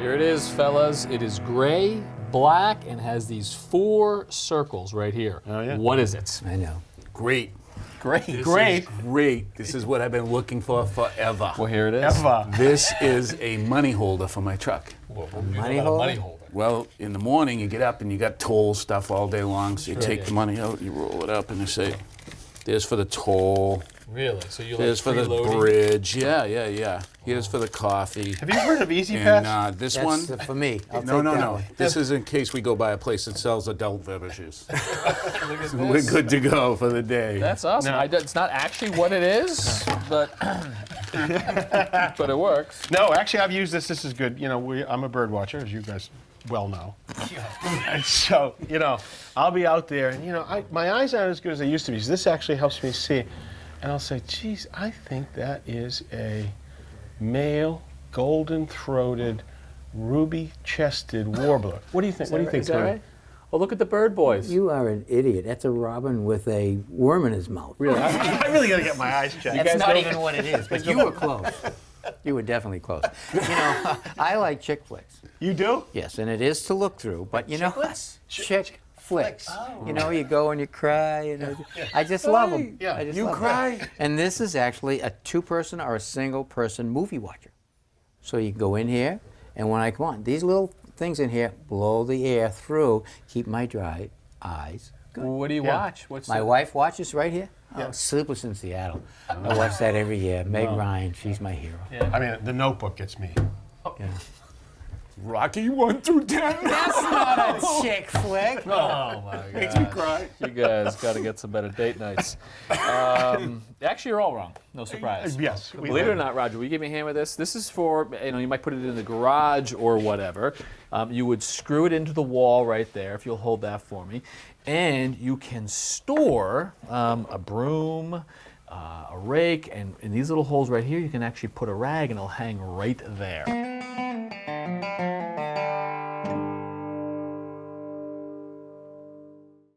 Here it is, fellas. It is gray, black, and has these 4 circles right here. Oh, yeah. What is it? I know. Great. Great. This Great. is great. This is what I've been looking for forever. Well, here it is. This is a money holder for my truck. Money holder? Well, in the morning you get up and you got toll stuff all day long, so you take the money out, you roll it up, and you say, there's for the toll. Really? So you Here's for the bridge. Yeah. Here's for the coffee. Have you heard of Easy Pass? And this That's one? for me. I'll No. take that one. This is in case we go by a place that sells adult beverages. Look at this. We're good to go for the day. That's awesome. No. It's not actually what it is, but but it works. No, actually, I've used this. This is good. You know, I'm a bird watcher, as you guys well know. And so, you know, I'll be out there, and, you know, my eyes aren't as good as they used to be. So this actually helps me see. And I'll say, geez, I think that is a male, golden-throated, ruby-chested warbler. What do you think? What do you think, Is that Tony? right? Oh, look at the bird boys. You are an idiot. That's a robin with a worm in his mouth. Really? I really got to get my eyes checked. That's not even what it is, but you were close. You were definitely close. You know, I like chick flicks. You do? Yes, and it is to look through, but you know, chick flicks. You know, you go and you cry, and I just love them. Yeah. I just You love cry? them. And this is actually a 2-person or a single-person movie watcher. So you go in here, and when I come on, these little things in here blow the air through, keep my dry eyes good. What do you watch? What's My the- wife watches right here. Yeah. Oh, Sleepless in Seattle. I watch that every year. Meg Ryan, she's my hero. I mean, The Notebook gets me. Yeah. Rocky 1 through 10. That's not a chick flick. Oh my God! Makes me cry. You guys got to get some better date nights. Actually, you're all wrong. No surprise. Yes. Believe it or not, Roger, will you give me a hand with this? This is for, you might put it in the garage or whatever. You would screw it into the wall right there, if you'll hold that for me. And you can store a broom, a rake, and in these little holes right here, you can actually put a rag and it'll hang right there.